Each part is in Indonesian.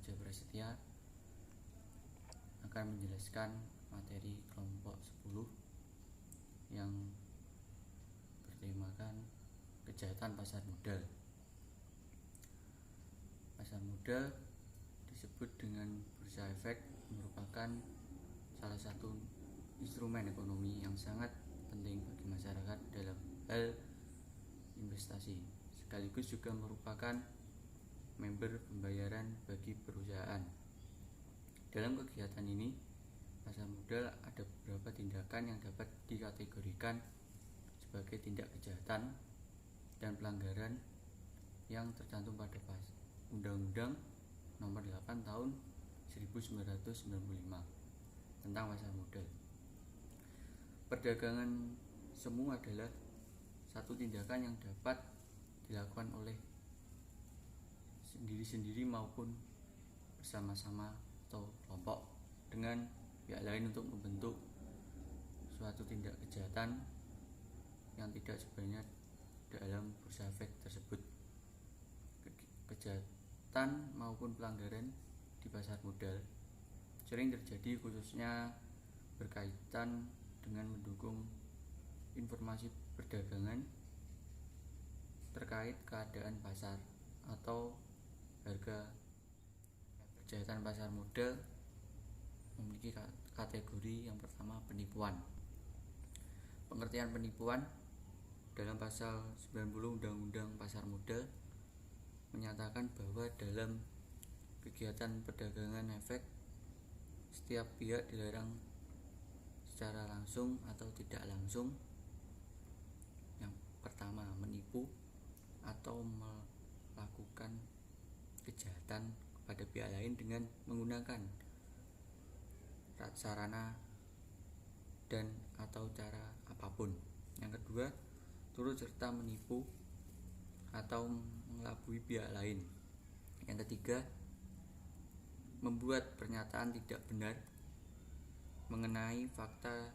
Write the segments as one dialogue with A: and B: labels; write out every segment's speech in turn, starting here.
A: Raja Prasetya akan menjelaskan materi kelompok 10 yang bertemakan kejahatan pasar modal. Pasar modal disebut dengan bursa efek, merupakan salah satu instrumen ekonomi yang sangat penting bagi masyarakat dalam hal investasi, sekaligus juga merupakan member pembayaran bagi perusahaan. Dalam kegiatan ini, pasar modal ada beberapa tindakan yang dapat dikategorikan sebagai tindak kejahatan dan pelanggaran yang tercantum pada Undang-Undang Nomor 8 Tahun 1995 tentang pasar modal. Perdagangan semu adalah satu tindakan yang dapat dilakukan oleh sendiri-sendiri maupun bersama-sama atau kelompok dengan pihak lain untuk membentuk suatu tindak kejahatan yang tidak sebenarnya dalam bursa efek tersebut. Kejahatan maupun pelanggaran di pasar modal sering terjadi, khususnya berkaitan dengan mendukung informasi perdagangan terkait keadaan pasar atau harga. Kejahatan pasar modal memiliki kategori yang pertama, penipuan. Pengertian penipuan dalam pasal 90 Undang-Undang Pasar Modal menyatakan bahwa dalam kegiatan perdagangan efek, setiap pihak dilarang secara langsung atau tidak langsung, yang pertama, menipu atau melakukan kejahatan kepada pihak lain dengan menggunakan sarana dan atau cara apapun. Yang kedua, turut serta menipu atau mengelabui pihak lain. Yang ketiga, membuat pernyataan tidak benar mengenai fakta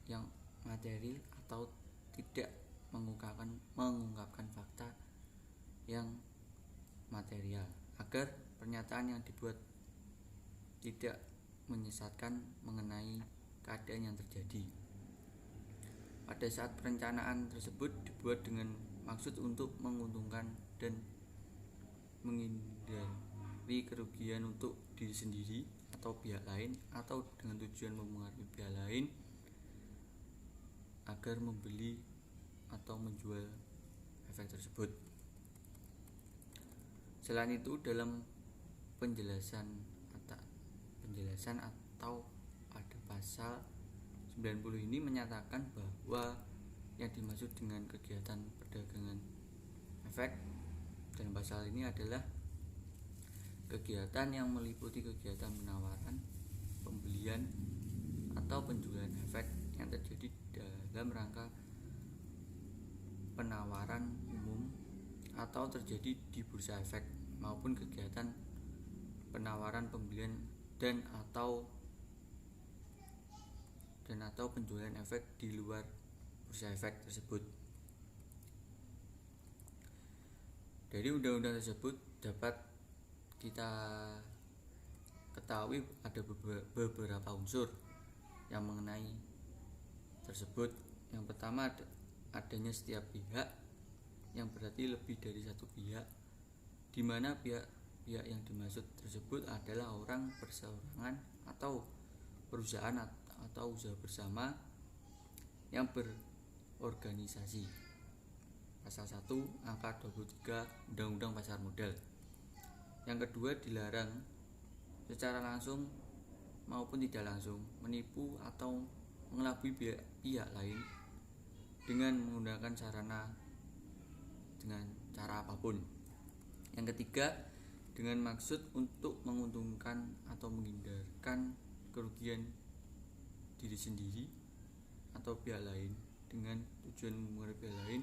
A: yang materi atau tidak mengungkapkan fakta yang material, agar pernyataan yang dibuat tidak menyesatkan mengenai keadaan yang terjadi. Pada saat perencanaan tersebut dibuat dengan maksud untuk menguntungkan dan menghindari kerugian untuk diri sendiri atau pihak lain, atau dengan tujuan mempengaruhi pihak lain agar membeli atau menjual efek tersebut. Selain itu, dalam penjelasan atau pada pasal 90 ini menyatakan bahwa yang dimaksud dengan kegiatan perdagangan efek dalam pasal ini adalah kegiatan yang meliputi kegiatan penawaran, pembelian, atau penjualan efek yang terjadi dalam rangka penawaran umum atau terjadi di bursa efek, maupun kegiatan penawaran, pembelian dan atau penjualan efek di luar bursa efek tersebut. Dari undang-undang tersebut dapat kita ketahui ada beberapa unsur yang mengenai tersebut. Yang pertama, adanya setiap pihak, yang berarti lebih dari satu pihak, di mana pihak yang dimaksud tersebut adalah orang, perseorangan, atau perusahaan atau usaha bersama yang berorganisasi. Pasal 1 angka 23 Undang-Undang Pasar Modal. Yang kedua, dilarang secara langsung maupun tidak langsung menipu atau mengelabui pihak lain dengan menggunakan sarana dengan cara apapun. Yang ketiga, dengan maksud untuk menguntungkan atau menghindarkan kerugian diri sendiri atau pihak lain dengan tujuan mempengaruhi pihak lain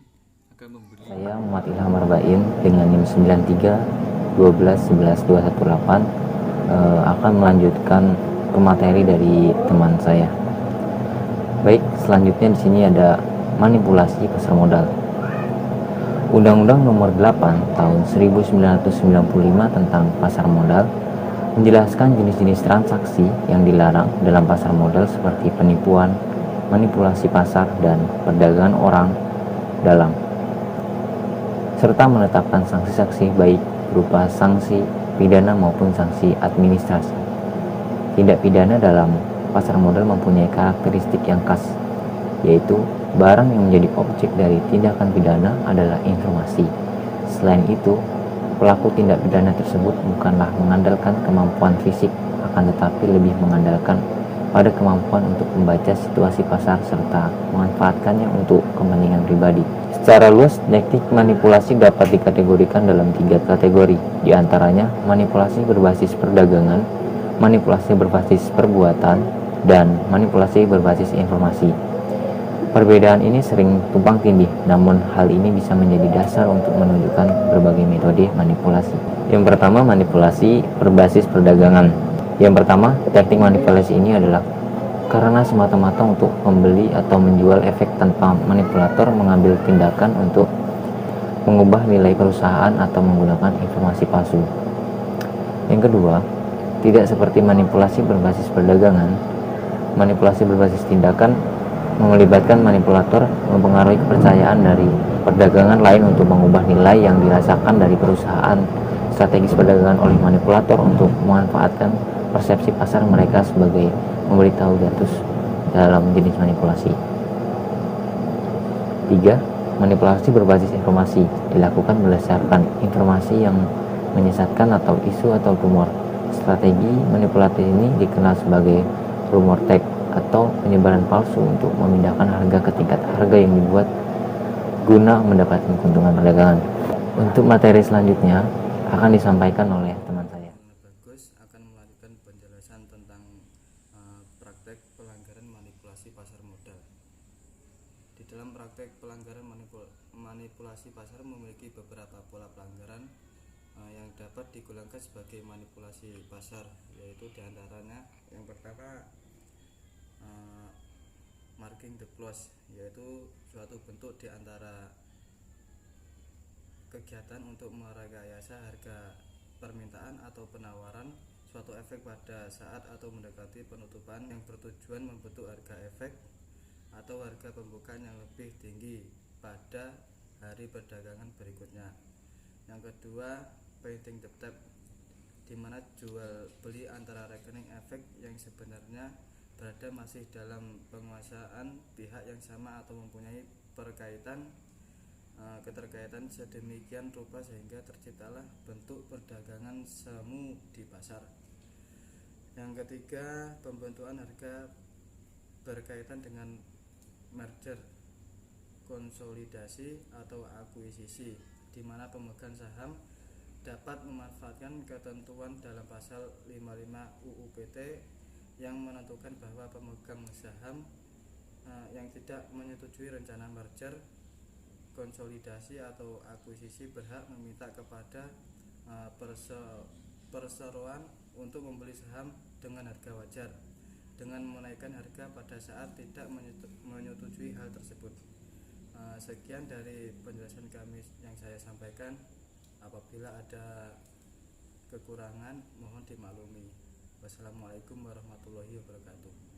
A: agar memberi.
B: Saya Muhammad Ilham Arba'in dengan NIM 93 akan melanjutkan pemateri dari teman saya. Baik, selanjutnya di sini ada manipulasi pasar modal. Undang-Undang Nomor 8 Tahun 1995 tentang pasar modal menjelaskan jenis-jenis transaksi yang dilarang dalam pasar modal seperti penipuan, manipulasi pasar, dan perdagangan orang dalam, serta menetapkan sanksi-sanksi baik berupa sanksi pidana maupun sanksi administrasi. Tindak pidana dalam pasar modal mempunyai karakteristik yang khas, yaitu barang yang menjadi objek dari tindakan pidana adalah informasi. Selain itu, pelaku tindak pidana tersebut bukanlah mengandalkan kemampuan fisik, akan tetapi lebih mengandalkan pada kemampuan untuk membaca situasi pasar serta memanfaatkannya untuk kepentingan pribadi. Secara luas, teknik manipulasi dapat dikategorikan dalam 3 kategori, di antaranya manipulasi berbasis perdagangan, manipulasi berbasis perbuatan, dan manipulasi berbasis informasi. Perbedaan ini sering tumpang tindih, namun hal ini bisa menjadi dasar untuk menunjukkan berbagai metode manipulasi. Yang pertama, manipulasi berbasis perdagangan. Yang pertama, teknik manipulasi ini adalah karena semata-mata untuk membeli atau menjual efek tanpa manipulator mengambil tindakan untuk mengubah nilai perusahaan atau menggunakan informasi palsu. Yang kedua, tidak seperti manipulasi berbasis perdagangan, manipulasi berbasis tindakan melibatkan manipulator mempengaruhi kepercayaan dari perdagangan lain untuk mengubah nilai yang dirasakan dari perusahaan. Strategis perdagangan oleh manipulator untuk memanfaatkan persepsi pasar mereka sebagai memberitahu status dalam jenis manipulasi. 3. Manipulasi berbasis informasi dilakukan berdasarkan informasi yang menyesatkan atau isu atau rumor. Strategi manipulatif ini dikenal sebagai rumor tech atau penyebaran palsu untuk memindahkan harga ke tingkat harga yang dibuat guna mendapatkan keuntungan perdagangan. Untuk materi selanjutnya akan disampaikan oleh teman saya.
A: Bagus akan melanjutkan penjelasan tentang praktek pelanggaran manipulasi pasar modal. Di dalam praktek pelanggaran manipulasi pasar memiliki beberapa pola pelanggaran yang dapat digolongkan sebagai manipulasi pasar, yaitu diantaranya yang pertama marking the close, yaitu suatu bentuk di antara kegiatan untuk merekayasa harga permintaan atau penawaran suatu efek pada saat atau mendekati penutupan yang bertujuan membentuk harga efek atau harga pembukaan yang lebih tinggi pada hari perdagangan berikutnya. Yang kedua, painting the tap, di mana jual beli antara rekening efek yang sebenarnya berada masih dalam penguasaan pihak yang sama atau mempunyai keterkaitan sedemikian rupa sehingga terciptalah bentuk perdagangan semu di pasar. Yang ketiga, pembentukan harga berkaitan dengan merger, konsolidasi atau akuisisi, di mana pemegang saham dapat memanfaatkan ketentuan dalam pasal 55 UU PT yang menentukan bahwa pemegang saham yang tidak menyetujui rencana merger, konsolidasi atau akuisisi berhak meminta kepada perseroan untuk membeli saham dengan harga wajar dengan menaikkan harga pada saat tidak menyetujui hal tersebut. Sekian dari penjelasan kami yang saya sampaikan. Apabila ada kekurangan mohon dimaklumi. Wassalamualaikum warahmatullahi wabarakatuh.